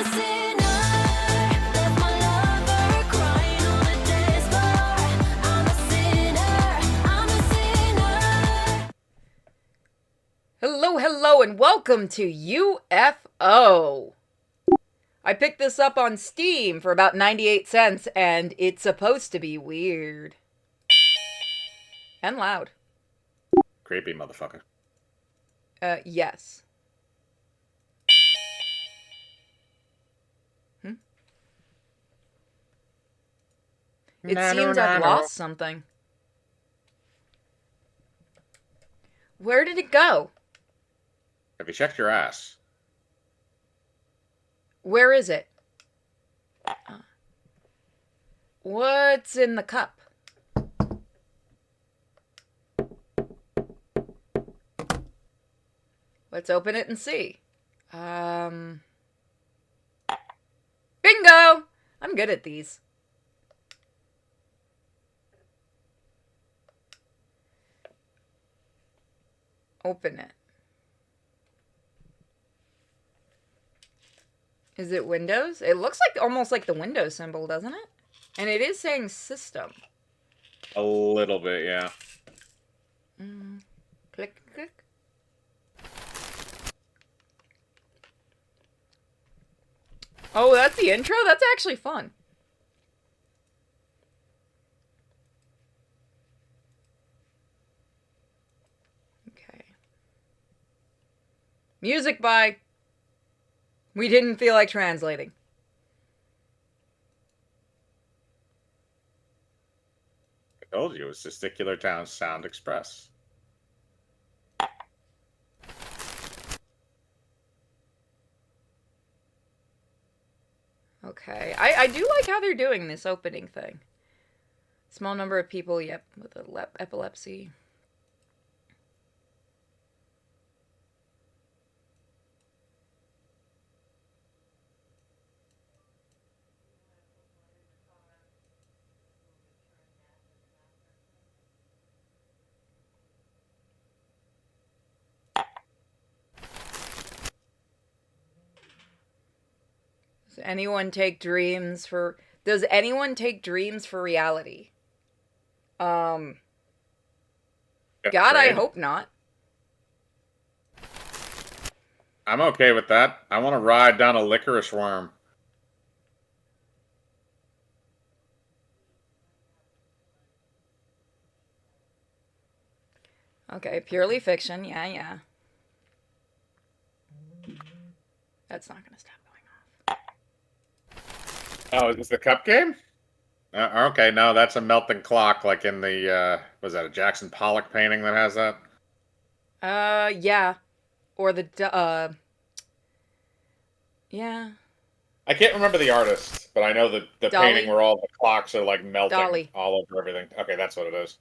a sinner, left my lover crying on the dance floor. I'm a sinner, I'm a sinner. Hello, hello, and welcome to UFO. I picked this up on Steam for about 98 cents, and it's supposed to be weird. And loud. Creepy motherfucker. Yes. It seems I've lost something. Where did it go? Have you checked your ass? Where is it? What's in the cup? Let's open it and see. Bingo! I'm good at these. Open it. Is it Windows? It looks like almost like the Windows symbol, doesn't it? And it is saying system. A little bit, yeah. Click, click. Oh, that's the intro? That's actually fun. Okay. Music by... We didn't feel like translating. I told you it was Testicular Town Sound Express. Okay. I do like how they're doing this opening thing. Small number of people, yep, with epilepsy. Does anyone take dreams for... Does anyone take dreams for reality? God, I hope not. I'm okay with that. I want to ride down a licorice worm. Okay, purely fiction. Yeah, yeah. That's not gonna stop going off. Oh, is this the cup game? Okay, no, that's a melting clock, like in the, was that a Jackson Pollock painting that has that? Yeah. Or the, yeah. I can't remember the artist, but I know the Dolly? painting where all the clocks are, like, melting Dolly. all over everything. Okay, that's what it is.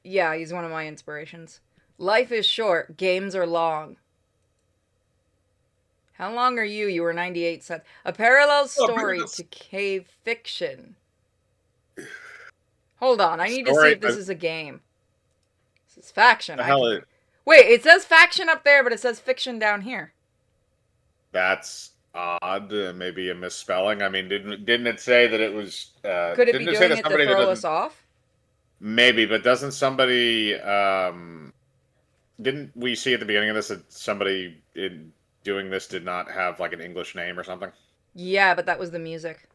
Yeah, he's one of my inspirations. Life is short, games are long. How long are you? You were 98 cents. A parallel story to cave fiction. Hold on, I need to see if this is a game. This is faction. The hell is... Wait, it says faction up there, but it says fiction down here. That's odd. Maybe a misspelling. I mean, didn't it say that it was? Could it be doing it to throw us off? Maybe, but doesn't somebody? Didn't we see at the beginning of this that somebody in doing this did not have like an English name or something? Yeah, but that was the music.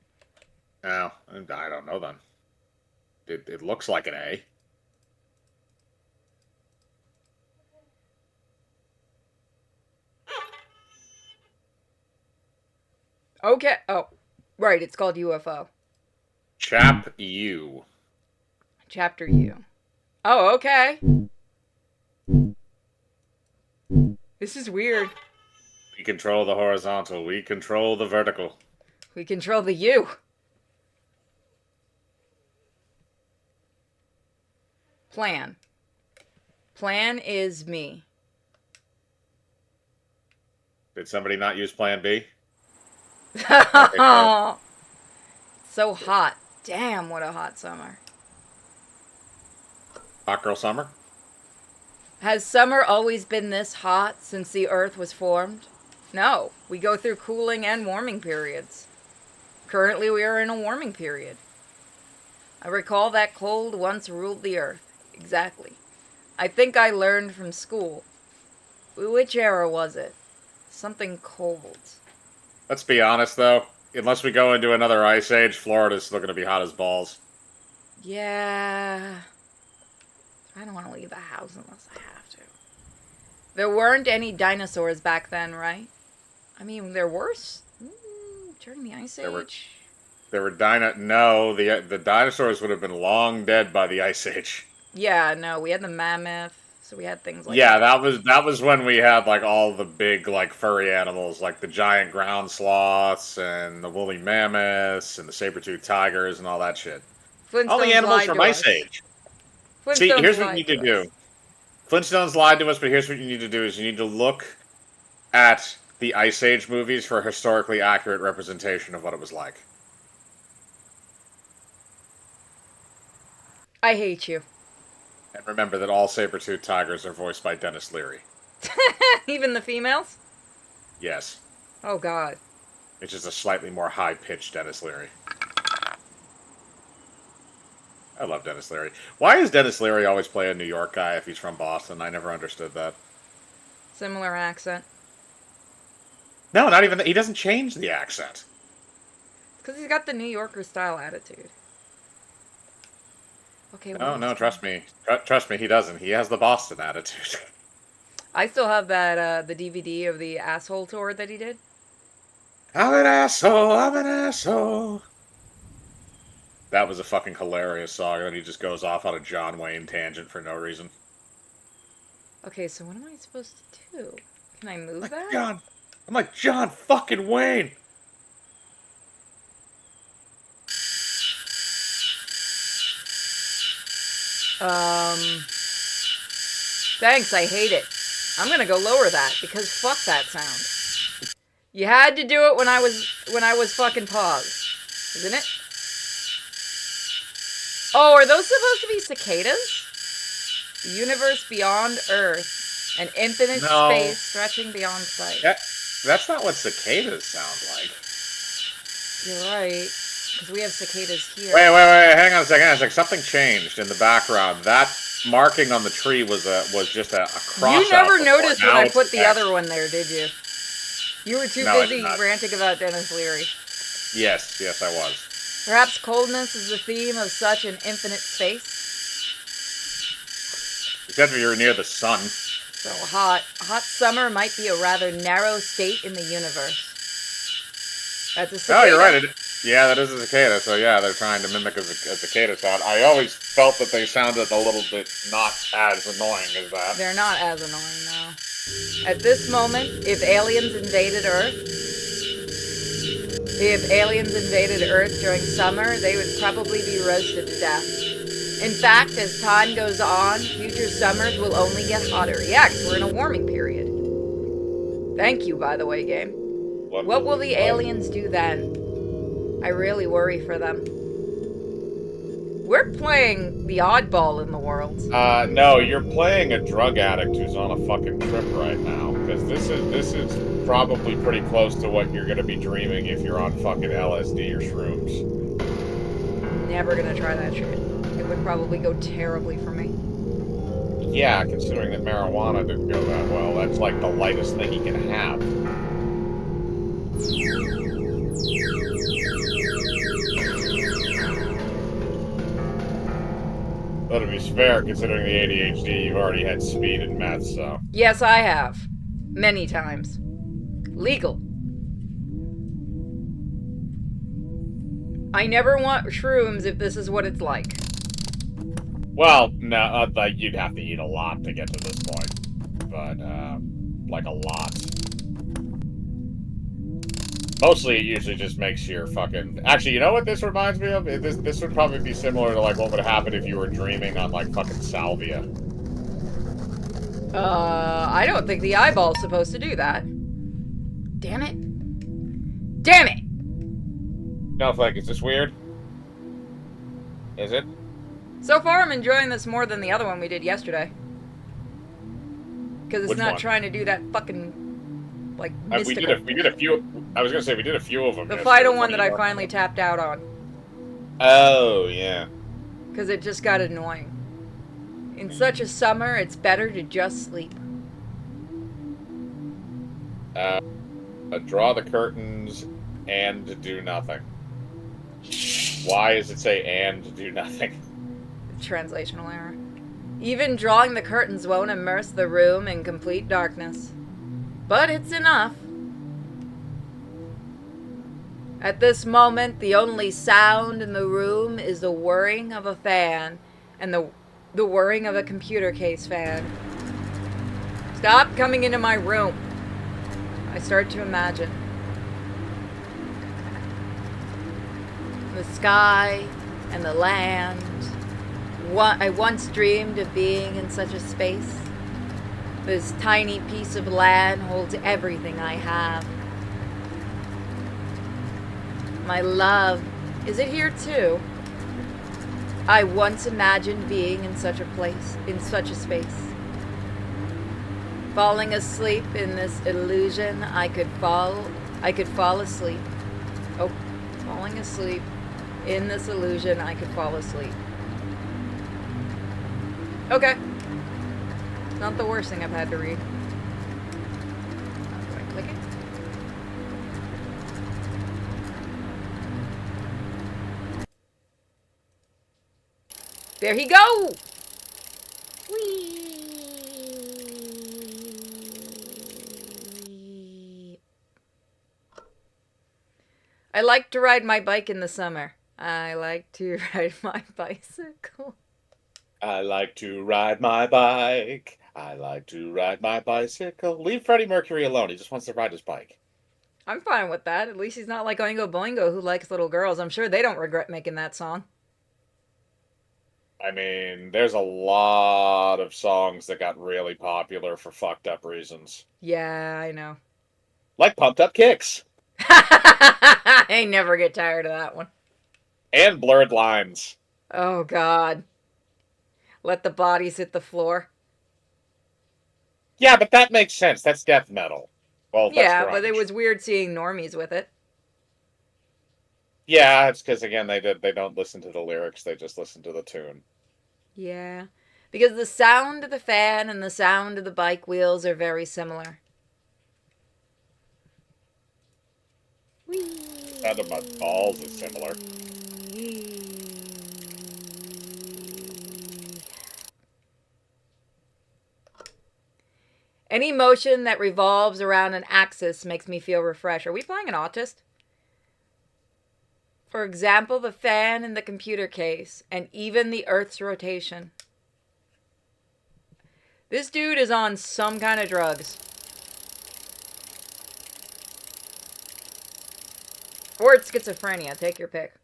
Oh, I don't know then. It looks like an A. Okay. Oh, right. It's called UFO. Chap U. Chapter U. Oh, okay. This is weird. We control the horizontal. We control the vertical. We control the U. Plan. Plan is me. Did somebody not use Plan B? So hot. Damn, what a hot summer. Hot girl summer? Has summer always been this hot since the earth was formed? No, We go through cooling and warming periods. Currently, we are in a warming period. I recall that cold once ruled the earth. Exactly. I think I learned from school. Which era was it? Something cold. Let's be honest, though. Unless we go into another ice age, Florida's still going to be hot as balls. Yeah. I don't want to leave the house unless I have to. There weren't any dinosaurs back then, right? I mean, there were during the Ice Age. There were No, the dinosaurs would have been long dead by the ice age. Yeah, no, we had the mammoth, so we had things like Yeah, that. that was when we had like all the big like furry animals, like the giant ground sloths and the woolly mammoths and the saber-toothed tigers and all that shit. All the Flintstones animals lied from to Ice us. Age. See, Flintstones here's what you lied need to to do. us. Flintstones lied to us, but here's what you need to do: is you need to look at the Ice Age movies for a historically accurate representation of what it was like. I hate you. And remember that all saber-toothed tigers are voiced by Dennis Leary. Even the females? Yes. Oh, God. It's just a slightly more high-pitched Dennis Leary. I love Dennis Leary. Why does Dennis Leary always play a New York guy if he's from Boston? I never understood that. Similar accent. No, not even that. He doesn't change the accent. Because he's got the New Yorker style attitude. Okay. No, trust me. Trust me, he doesn't. He has the Boston attitude. I still have that the DVD of the asshole tour that he did. I'm an asshole, I'm an asshole. That was a fucking hilarious song, and then he just goes off on a John Wayne tangent for no reason. Okay, so what am I supposed to do? Can I move Like that? John, I'm like John fucking Wayne. Thanks, I hate it. I'm gonna go lower that because fuck that sound. You had to do it when I was fucking paused, isn't it? Oh, are those supposed to be cicadas? The universe beyond Earth, an infinite No. space stretching beyond sight. That's not what cicadas sound like. You're right, because we have cicadas here. Wait, hang on a second. Something changed in the background. That marking on the tree was just a cross. You never out noticed before. when Now I it's put the X. other one there, did you? You were too No, I did busy not. ranting about Dennis Leary. Yes, I was. Perhaps coldness is the theme of such an infinite space. Except if you're near the sun. So hot summer might be a rather narrow state in the universe. That's a cicada. Oh, you're right. Yeah, that is a cicada. So yeah, they're trying to mimic a cicada sound. I always felt that they sounded a little bit not as annoying as that. They're not as annoying, no. At this moment, if aliens invaded Earth during summer, they would probably be roasted to death. In fact, as time goes on, future summers will only get hotter. Yeah, because we're in a warming period. Thank you, by the way, game. What will the aliens do then? I really worry for them. We're playing the oddball in the world. No, you're playing a drug addict who's on a fucking trip right now. Because this is probably pretty close to what you're gonna be dreaming if you're on fucking LSD or shrooms. Never gonna try that shit. It would probably go terribly for me. Yeah, considering that marijuana didn't go that well, that's like the lightest thing you can have. But to be fair, considering the ADHD, you've already had speed and meth, so. Yes, I have. Many times. Legal. I never want shrooms if this is what it's like. Well, no, you'd have to eat a lot to get to this point. But, like a lot. Mostly, it usually just makes your fucking... Actually, you know what this reminds me of? This would probably be similar to, like, what would happen if you were dreaming on, like, fucking salvia. I don't think the eyeball's supposed to do that. Damn it. Damn it! Snowflake, is this weird? Is it? So far, I'm enjoying this more than the other one we did yesterday. Because it's Which not one? trying to do that fucking like We mystical. did a few. I was gonna say we did a few of them. The yesterday. final Which one that I you finally tapped out on Oh yeah. because it just got annoying. In such a summer, it's better to just sleep. Draw the curtains and do nothing. Why does it say and do nothing? Translational error. Even drawing the curtains won't immerse the room in complete darkness. But it's enough. At this moment, the only sound in the room is the whirring of a fan and the whirring of a computer case fan. Stop coming into my room. I start to imagine. The sky and the land. I once dreamed of being in such a space. This tiny piece of land holds everything I have. My love, is it here too? I once imagined being in such a place, in such a space. Falling asleep in this illusion, I could fall asleep. Oh, falling asleep in this illusion, I could fall asleep. Okay. Not the worst thing I've had to read. Do I click it? There he go! Whee! I like to ride my bike in the summer. I like to ride my bicycle. I like to ride my bike. I like to ride my bicycle. Leave Freddie Mercury alone. He just wants to ride his bike. I'm fine with that. At least he's not like Oingo Boingo who likes little girls. I'm sure they don't regret making that song. I mean, there's a lot of songs that got really popular for fucked up reasons. Yeah, I know. Like Pumped Up Kicks. I never get tired of that one. And Blurred Lines. Oh, God. Let the bodies hit the floor. Yeah, but that makes sense. That's death metal. Well, that's Yeah, grunge. but it was weird seeing normies with it. Yeah, it's because, again, they don't listen to the lyrics. They just listen to the tune. Yeah. Because the sound of the fan and the sound of the bike wheels are very similar. The sound of my balls is similar. Any motion that revolves around an axis makes me feel refreshed. Are we playing an autist? For example, the fan in the computer case, and even the Earth's rotation. This dude is on some kind of drugs. Or it's schizophrenia. Take your pick.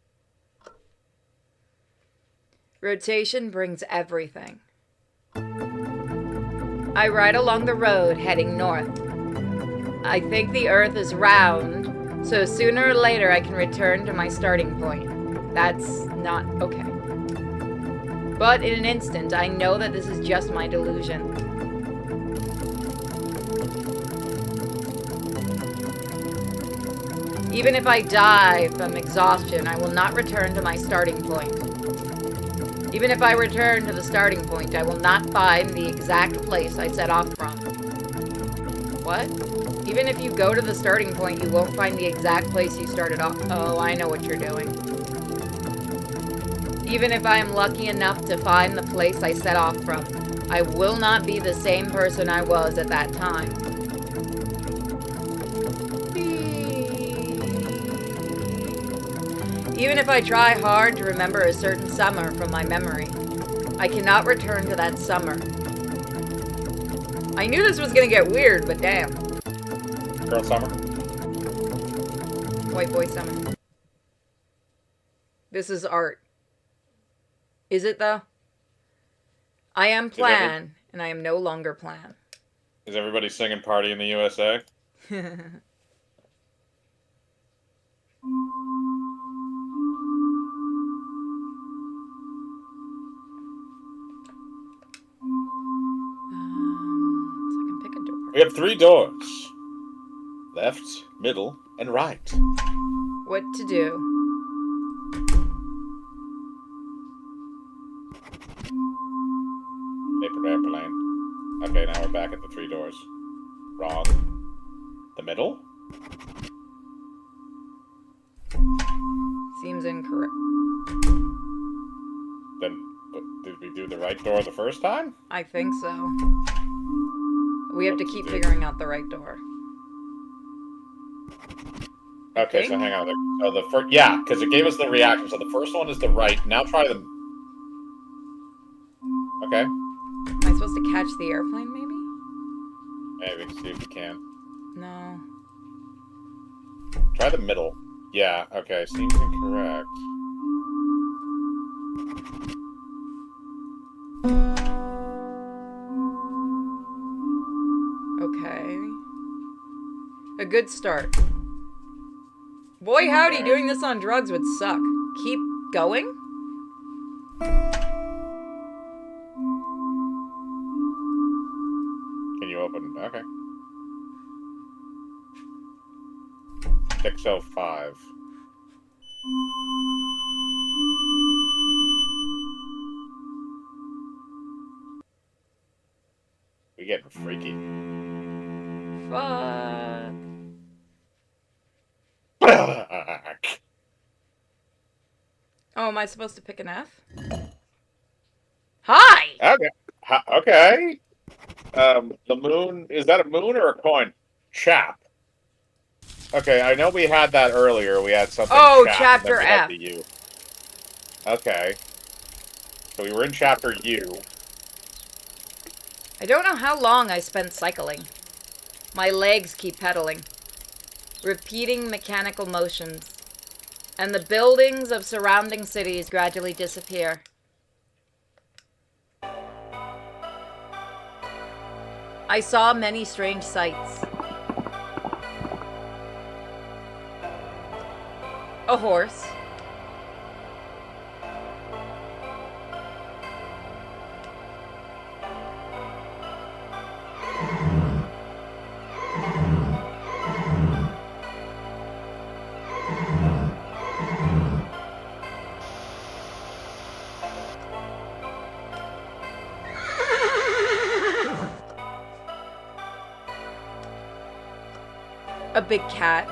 Rotation brings everything. I ride along the road heading north. I think the Earth is round, so sooner or later I can return to my starting point. That's not okay. But in an instant, I know that this is just my delusion. Even if I die from exhaustion, I will not return to my starting point. Even if I return to the starting point, I will not find the exact place I set off from. What? Even if you go to the starting point, you won't find the exact place you started off. Oh, I know what you're doing. Even if I am lucky enough to find the place I set off from, I will not be the same person I was at that time. Even if I try hard to remember a certain summer from my memory, I cannot return to that summer. I knew this was gonna get weird, but damn. Girl Summer? White boy summer. This is art. Is it though? I am Plan, and I am no longer Plan. Is everybody singing Party in the USA? So I can pick a door. We have 3 doors. left, middle, and right. What to do? Paper airplane. Okay, now we're back at the 3 doors. Wrong. The middle? Seems incorrect. Then, did we do the right door the first time? I think so. We have to What keep do? figuring out the right door. Okay, so Think? hang on. So the first, yeah, because it gave us the reaction. So the first one is the right. Now try the. Okay, Am I supposed to catch the airplane, maybe? maybe see if you can. No. Try the middle. Yeah. Okay, seems incorrect. Okay. A good start. Boy, howdy, Okay. doing this on drugs would suck. Keep going? Can you open? Okay. 605. We getting freaky. Fuck. Oh, am I supposed to pick an F? Hi! Okay. Okay. The moon, is that a moon or a coin? Chap. Okay, I know we had that earlier. We had something Oh, chap, chapter and then we had F. the U. Okay. So we were in chapter U. I don't know how long I spent cycling. My legs keep pedaling, repeating mechanical motions, and the buildings of surrounding cities gradually disappear. I saw many strange sights. A horse. A big cat.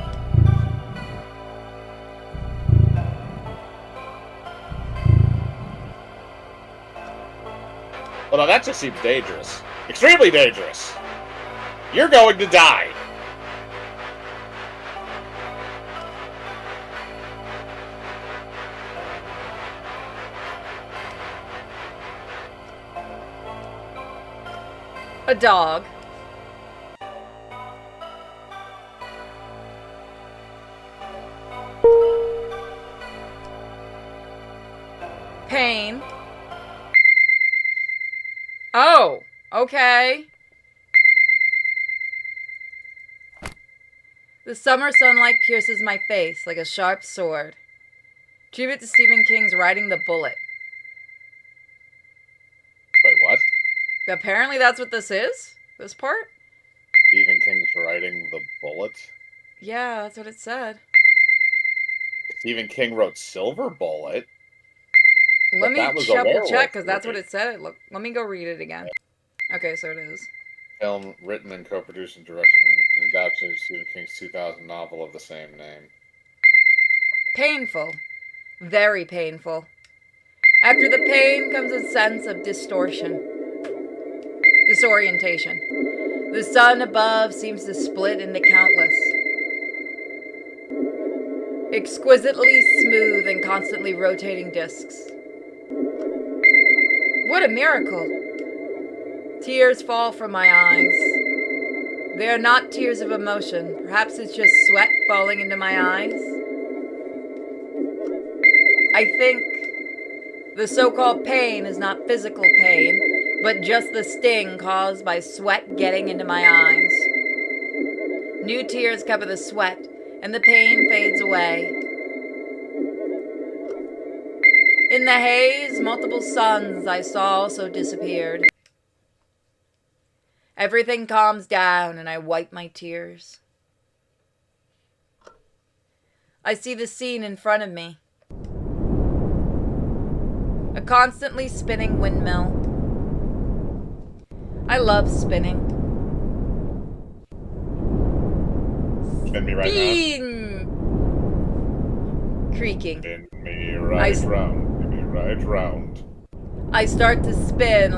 Well, now that just seems dangerous. Extremely dangerous. You're going to die. A dog. Pain. Oh, okay. The summer sunlight pierces my face like a sharp sword. Tribute to Stephen King's Riding the Bullet. Wait, what? Apparently that's what this is? This part? Stephen King's writing The Bullet? Yeah, that's what it said. Stephen King wrote Silver Bullet, Let but me that was a double check werewolf because that's what movie. it said. Look, let me go read it again. Okay, so it is. Film written and co-produced and directed and adapted Stephen King's 2000 novel of the same name. Painful. Very painful. After the pain comes a sense of disorientation. The sun above seems to split into countless, exquisitely smooth and constantly rotating discs. What a miracle! Tears fall from my eyes. They are not tears of emotion. Perhaps it's just sweat falling into my eyes. I think the so-called pain is not physical pain, but just the sting caused by sweat getting into my eyes. New tears cover the sweat, and the pain fades away. In the haze, multiple suns I saw also disappeared. Everything calms down, and I wipe my tears. I see the scene in front of me. A constantly spinning windmill. I love spinning. Spin me right Spin! Creaking. now. Spin me right round. Spin me right round. I start to spin,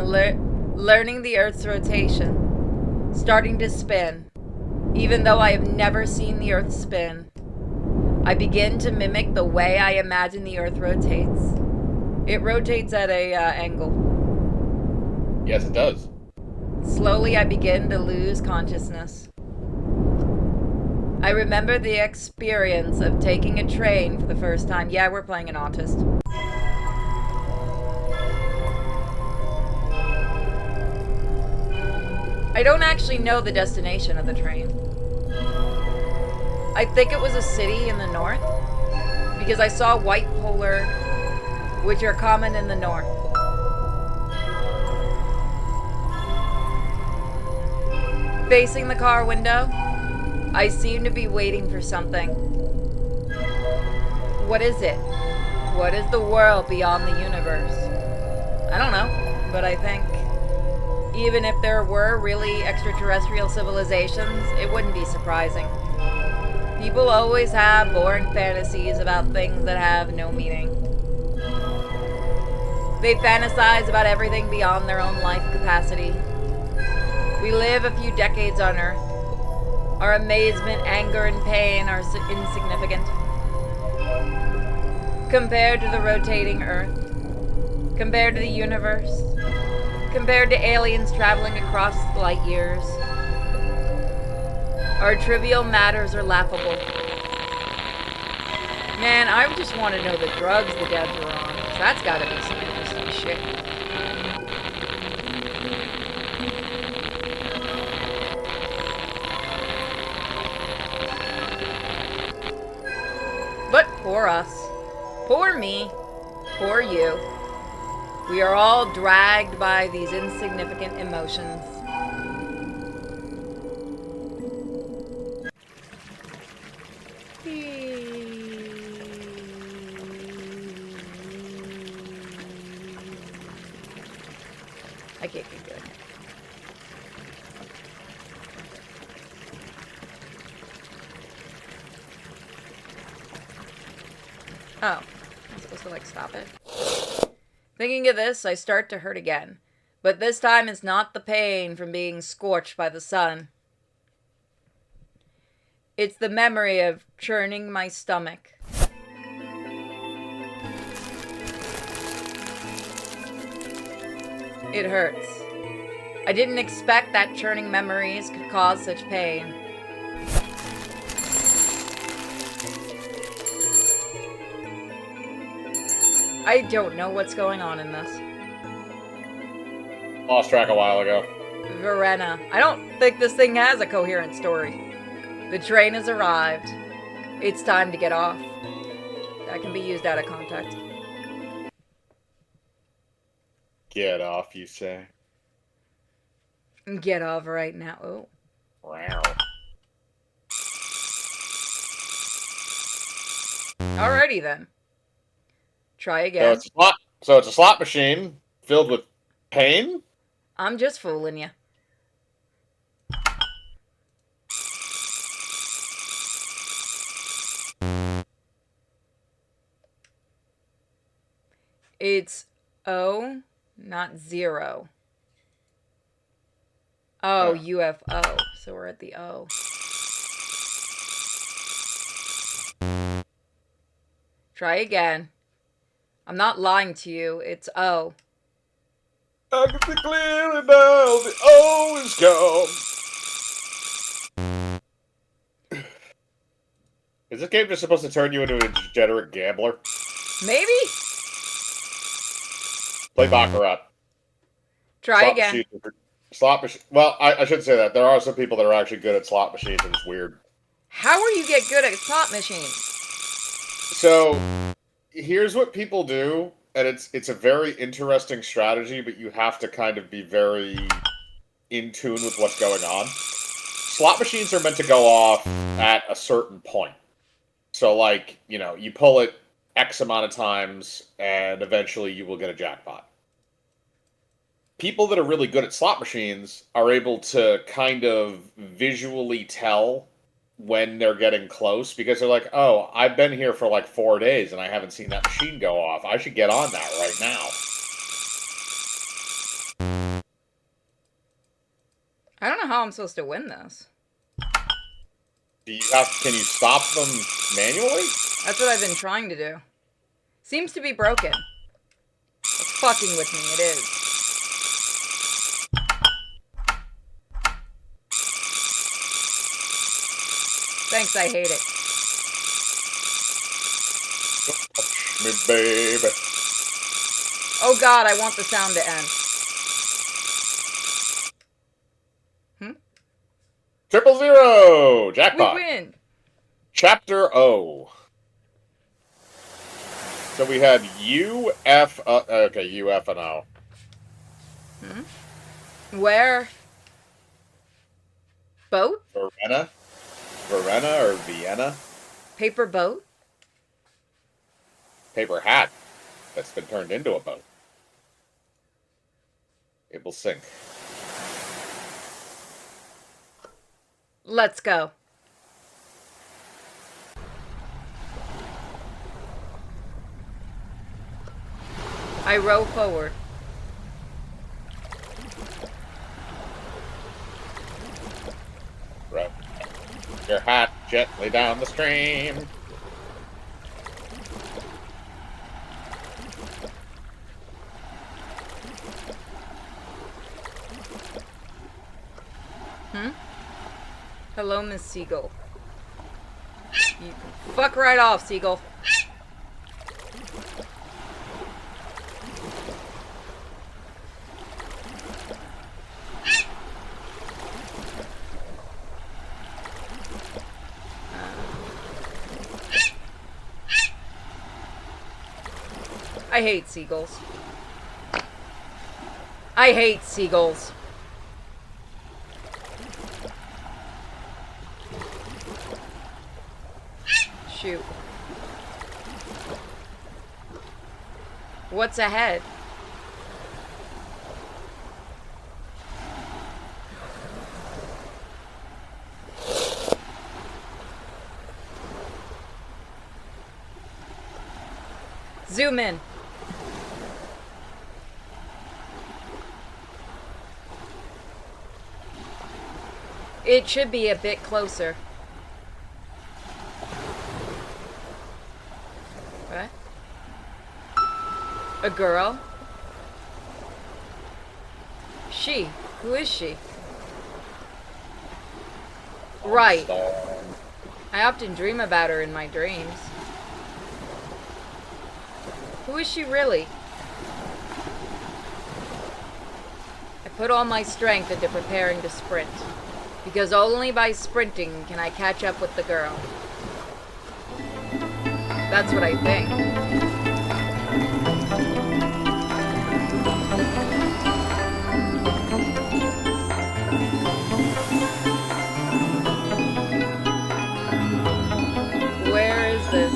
learning the Earth's rotation. Starting to spin. Even though I have never seen the Earth spin. I begin to mimic the way I imagine the Earth rotates. It rotates at a angle. Yes, it does. Slowly, I begin to lose consciousness. I remember the experience of taking a train for the first time. Yeah, we're playing an autist. I don't actually know the destination of the train. I think it was a city in the north, because I saw white polar, which are common in the north. Facing the car window, I seem to be waiting for something. What is it? What is the world beyond the universe? I don't know, but I think even if there were really extraterrestrial civilizations, it wouldn't be surprising. People always have boring fantasies about things that have no meaning. They fantasize about everything beyond their own life capacity. We live a few decades on Earth. Our amazement, anger, and pain are insignificant compared to the rotating Earth, compared to the universe, compared to aliens traveling across light years. Our trivial matters are laughable. Man, I just want to know the drugs the devs were on, 'cause that's gotta be some interesting shit. But poor us. Poor me. Poor you. We are all dragged by these insignificant emotions. I can't be good. Oh, I'm supposed to like stop it. Thinking of this, I start to hurt again. But this time it's not the pain from being scorched by the sun. It's the memory of churning my stomach. It hurts. I didn't expect that churning memories could cause such pain. I don't know what's going on in this. Lost track a while ago. Verena. I don't think this thing has a coherent story. The train has arrived. It's time to get off. That can be used out of context. Get off, you say? Get off right now. Oh. Wow. Alrighty then. Try again. So it's a slot machine filled with pain? I'm just fooling you. It's O, not 0. Oh, UFO. So we're at the O. Try again. I'm not lying to you. It's O. I can see clearly now the O is gone. Is this game just supposed to turn you into a degenerate gambler? Maybe? Play Baccarat. Try Slot again. Slot machine. Well, I should say that. There are some people that are actually good at slot machines, and it's weird. How are you get good at slot machines? So, here's what people do, and it's a very interesting strategy, but you have to kind of be very in tune with what's going on. Slot machines are meant to go off at a certain point. So, like, you pull it X amount of times, and eventually you will get a jackpot. People that are really good at slot machines are able to kind of visually tell when they're getting close because they're like, oh, I've been here for like 4 days and I haven't seen that machine go off. I should get on that right now. I don't know how I'm supposed to win this. Can you stop them manually? That's what I've been trying to do. Seems to be broken. It's fucking with me, it is. Thanks, I hate it. Touch me, baby. Oh god, I want the sound to end. 000! Jackpot! We win! Chapter O. So we had U, F, okay, U, F, and O. Where? Boat? Verena? Verena or Vienna? Paper boat? Paper hat that's been turned into a boat. It will sink. Let's go. I row forward. Right. Your hat gently down the stream. Hello, Miss Seagull. You fuck right off, Seagull. I hate seagulls. I hate seagulls. Shoot. What's ahead? Zoom in. It should be a bit closer. What? A girl? She? Who is she? Right. I often dream about her in my dreams. Who is she really? I put all my strength into preparing to sprint, because only by sprinting can I catch up with the girl. That's what I think. Where is this?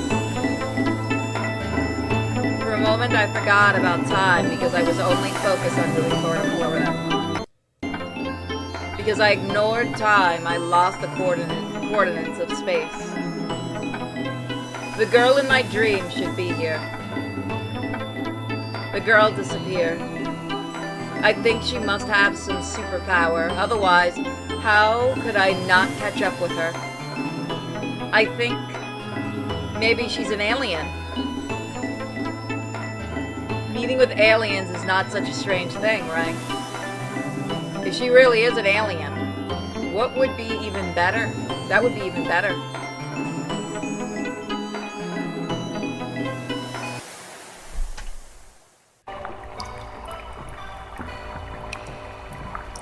For a moment I forgot about time because I was only focused on moving forward. Because I ignored time, I lost the coordinates of space. The girl in my dream should be here. The girl disappeared. I think she must have some superpower, otherwise, how could I not catch up with her? I think maybe she's an alien. Meeting with aliens is not such a strange thing, right? If she really is an alien, what would be even better? That would be even better.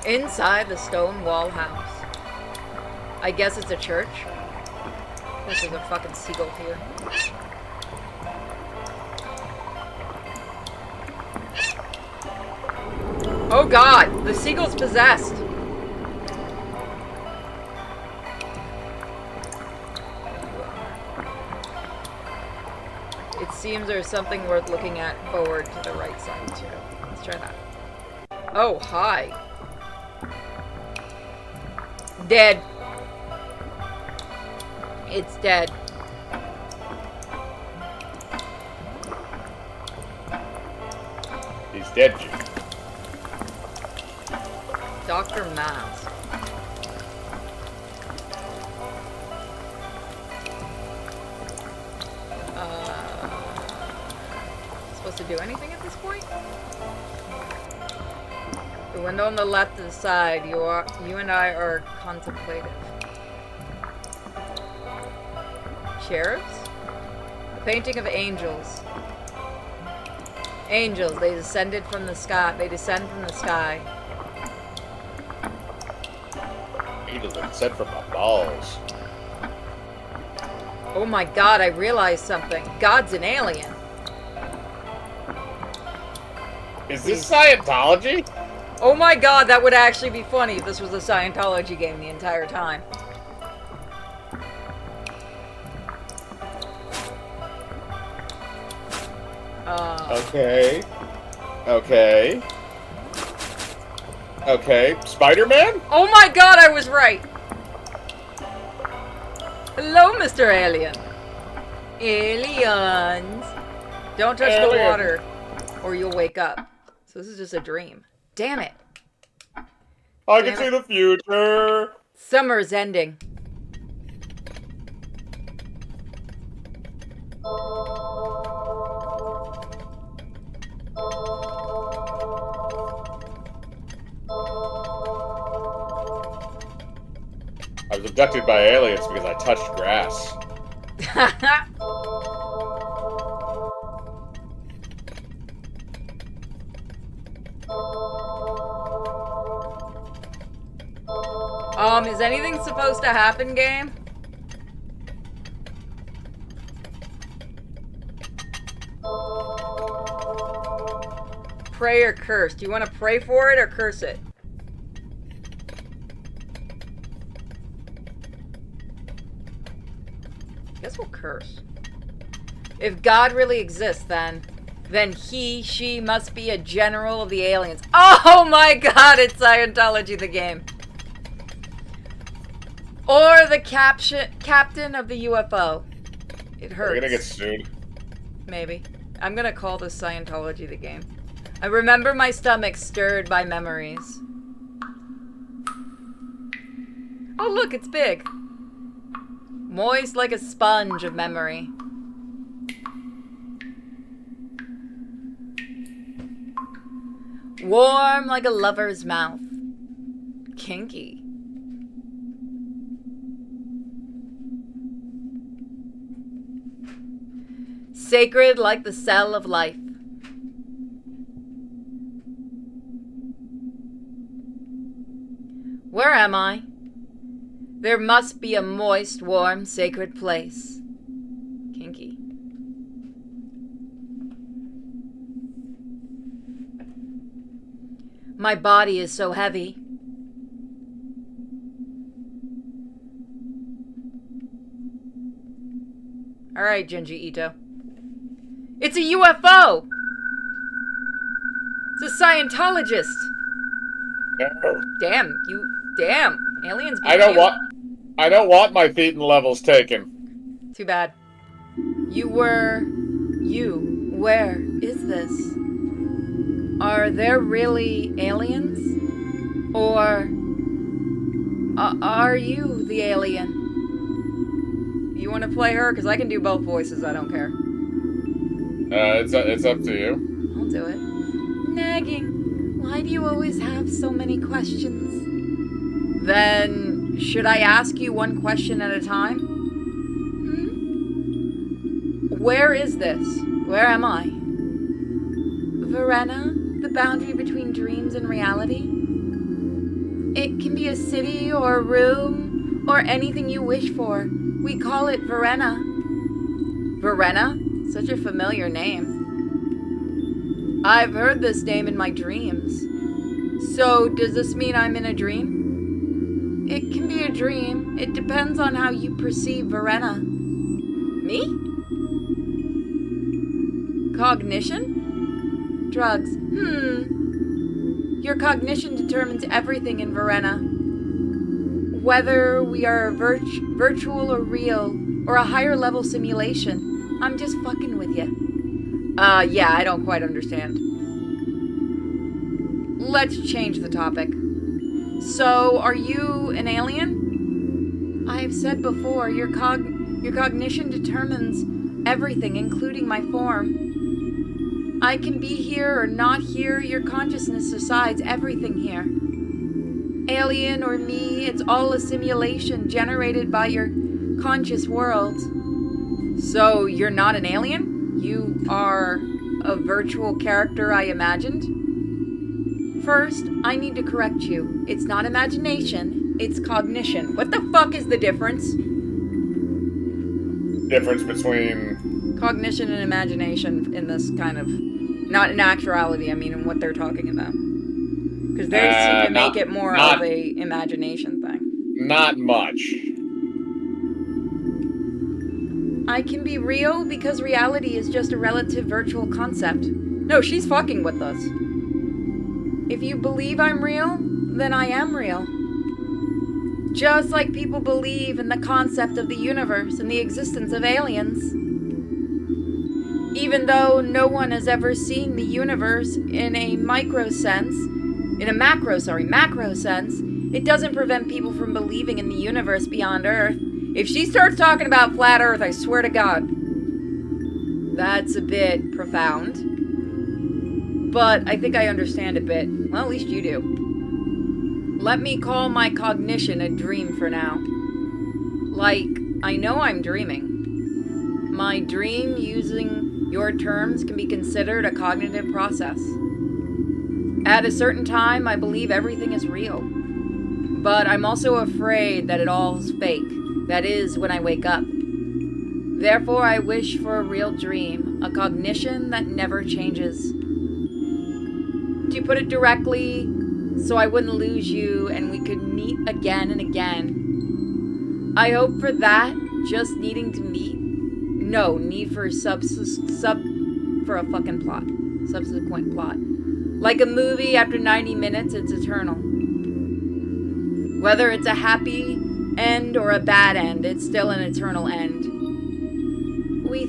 Inside the stone wall house. I guess it's a church. This is a fucking seagull here. Oh god, the seagull's possessed. It seems there's something worth looking at forward to the right side, too. Let's try that. Oh, hi. Dead. It's dead. He's dead, Jim. Dr. Mask. Supposed to do anything at this point? The window on the left of the side. You and I are contemplative. Cherubs? A painting of angels. Angels, they descended from the sky. They descend from the sky. Angels that descend from my balls. Oh my god, I realized something. God's an alien. Is this Scientology? Oh my god, that would actually be funny if this was a Scientology game the entire time. Okay. Okay. Okay. Spider-Man? Oh my god, I was right! Hello, Mr. Alien. Aliens. Don't touch the Alien. water, or you'll wake up. So this is just a dream. Damn it. I Damn can see it. the future. Summer's ending. I was abducted by aliens because I touched grass. Is anything supposed to happen, game? Pray or curse? Do you want to pray for it or curse it? I guess we'll curse. If God really exists, then he, she must be a general of the aliens. Oh my god, it's Scientology the game. Or the captain of the UFO. It hurts. We're gonna get sued. Maybe. I'm gonna call this Scientology the game. I remember my stomach stirred by memories. Oh look, it's big. Moist like a sponge of memory. Warm like a lover's mouth. Kinky. Sacred like the cell of life. Where am I? There must be a moist, warm, sacred place. Kinky. My body is so heavy. Alright, Junji Ito. It's a UFO! It's a Scientologist! No. Damn, aliens beat I don't you. want my thetan levels taken. Too bad. Where is this? Are there really aliens? Or are you the alien? You want to play her? Because I can do both voices, I don't care. It's up to you. I'll do it. Nagging. Why do you always have so many questions? Then, should I ask you one question at a time? Where is this? Where am I? Verena? The boundary between dreams and reality? It can be a city or a room or anything you wish for. We call it Verena. Verena? Such a familiar name. I've heard this name in my dreams. So, does this mean I'm in a dream? It can be a dream. It depends on how you perceive Verena. Me? Cognition? Drugs. Your cognition determines everything in Verena. Whether we are virtual or real, or a higher level simulation. I'm just fucking with you. Yeah, I don't quite understand. Let's change the topic. So, are you an alien? I've said before, your cognition determines everything, including my form. I can be here or not here, your consciousness decides everything here. Alien or me, it's all a simulation generated by your conscious world. So, you're not an alien? You are a virtual character I imagined? First, I need to correct you. It's not imagination, it's cognition. What the fuck is the difference? Difference between Cognition and imagination in this kind of... Not in actuality, I mean in what they're talking about. Because they seem to make it more of a imagination thing. not much. I can be real because reality is just a relative virtual concept. No, she's fucking with us. If you believe I'm real, then I am real. Just like people believe in the concept of the universe and the existence of aliens. Even though no one has ever seen the universe in a macro sense, it doesn't prevent people from believing in the universe beyond Earth. If she starts talking about flat Earth, I swear to God, that's a bit profound. But I think I understand a bit. Well, at least you do. Let me call my cognition a dream for now. Like, I know I'm dreaming. My dream, using your terms, can be considered a cognitive process. At a certain time, I believe everything is real. But I'm also afraid that it all's fake. That is, when I wake up. Therefore, I wish for a real dream, a cognition that never changes. To put it directly, so I wouldn't lose you and we could meet again and again. I hope for that, just needing to meet. No, need for for a fucking plot. Subsequent plot. Like a movie, after 90 minutes, it's eternal. Whether it's a happy end or a bad end, it's still an eternal end. We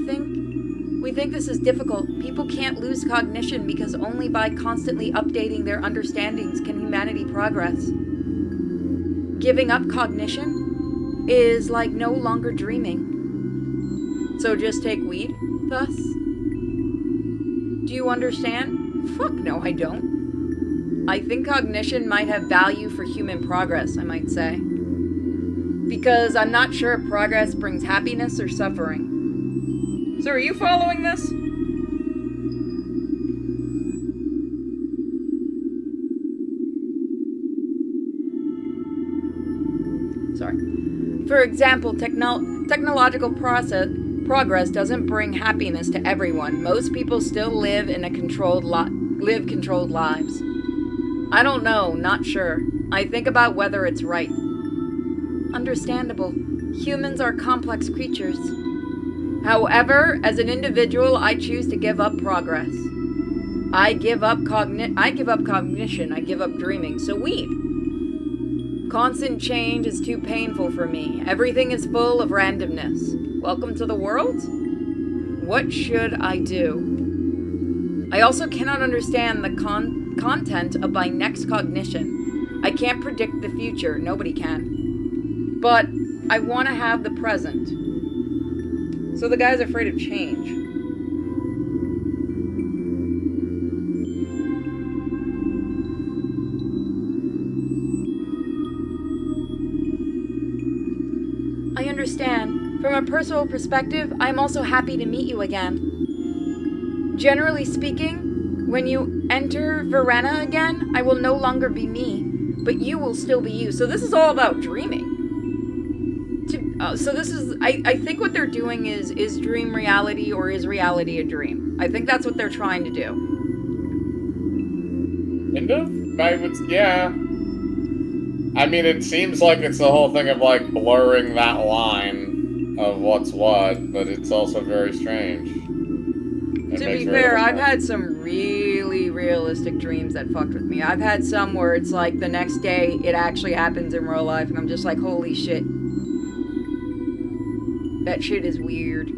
think this is difficult. People can't lose cognition because only by constantly updating their understandings can humanity progress. Giving up cognition is like no longer dreaming. So just take weed, thus? Do you understand? Fuck no, I don't. I think cognition might have value for human progress, I might say. Because I'm not sure if progress brings happiness or suffering. So are you following this? Sorry. For example, technological progress doesn't bring happiness to everyone. Most people still live in controlled lives. I don't know, not sure. I think about whether it's right. Understandable. Humans are complex creatures. However, as an individual, I choose to give up progress. I give up cognition, I give up dreaming, so weed. Constant change is too painful for me. Everything is full of randomness. Welcome to the world? What should I do? I also cannot understand the content of my next cognition. I can't predict the future, nobody can. But I want to have the present. So the guy's afraid of change. I understand. From a personal perspective, I am also happy to meet you again. Generally speaking, when you enter Verena again, I will no longer be me, but you will still be you. So this is all about dreaming. So this is, I think what they're doing is dream reality or is reality a dream? I think that's what they're trying to do. Kind of? Yeah. I mean, it seems like it's the whole thing of, like, blurring that line of what's what, but it's also very strange. It To makes be very fair, little I've sense. had some really realistic dreams that fucked with me. I've had some where it's like the next day it actually happens in real life, and I'm just like, holy shit. That shit is weird.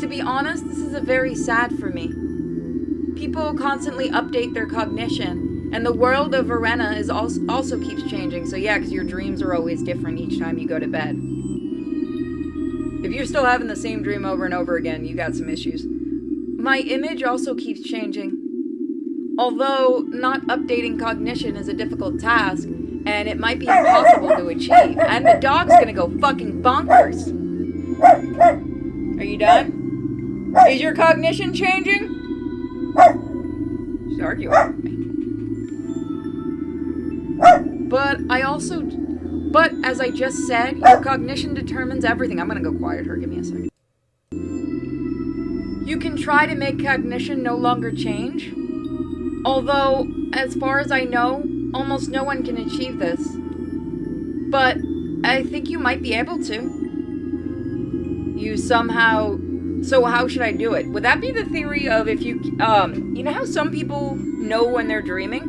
To be honest, this is a very sad for me. People constantly update their cognition, and the world of Arena is also keeps changing. So yeah, because your dreams are always different each time you go to bed. If you're still having the same dream over and over again, you got some issues. My image also keeps changing. Although not updating cognition is a difficult task, and it might be impossible to achieve. And the dog's gonna go fucking bonkers. Are you done? Is your cognition changing? She's arguing with me. But as I just said, your cognition determines everything. I'm gonna go quiet her. Give me a second. You can try to make cognition no longer change. Although, as far as I know, almost no one can achieve this. But I think you might be able to. You somehow. So how should I do it? Would that be the theory of if you you know how some people know when they're dreaming?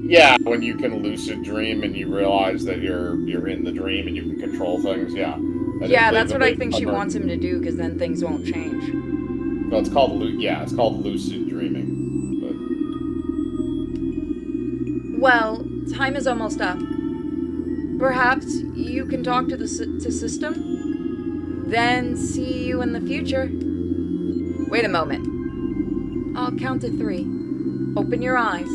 Yeah, when you can lucid dream and you realize that you're in the dream and you can control things. Yeah, Yeah, that's what I think she wants him to do, because then things won't change. No, it's called it's called lucid dreaming. Well, time is almost up. Perhaps you can talk to the system, then see you in the future. Wait a moment. I'll count to 3. Open your eyes.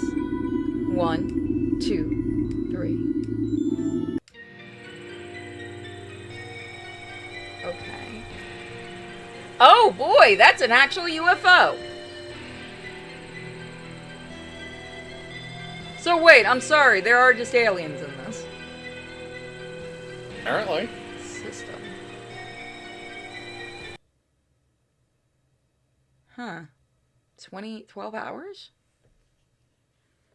1, 2, 3. Okay. Oh boy, that's an actual UFO. So wait, I'm sorry, there are just aliens in this Apparently. system. Huh. 12 hours?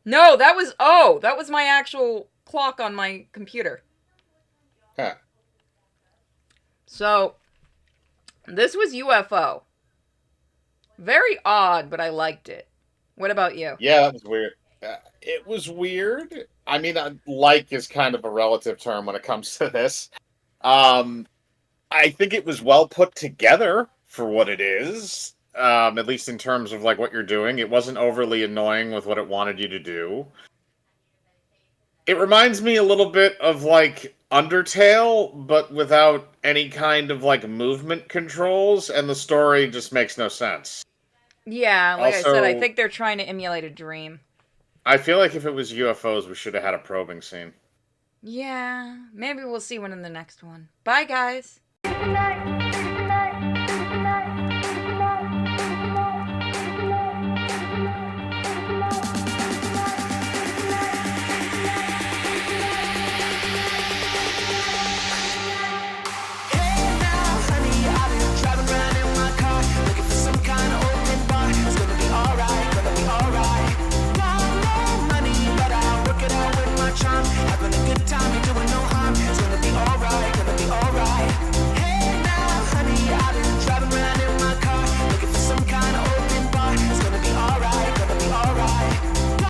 No, that was my actual clock on my computer. Huh. So, this was UFO. Very odd, but I liked it. What about you? Yeah, that was weird. It was weird. I mean, like is kind of a relative term when it comes to this. Um, I think it was well put together for what it is. At least in terms of like what you're doing, it wasn't overly annoying with what it wanted you to do. It reminds me a little bit of like Undertale, but without any kind of like movement controls, and the story just makes no sense. Yeah, like I said, I Also, think they're trying to emulate a dream. I feel like if it was UFOs, we should have had a probing scene. Yeah, maybe we'll see one in the next one. Bye, guys. Night.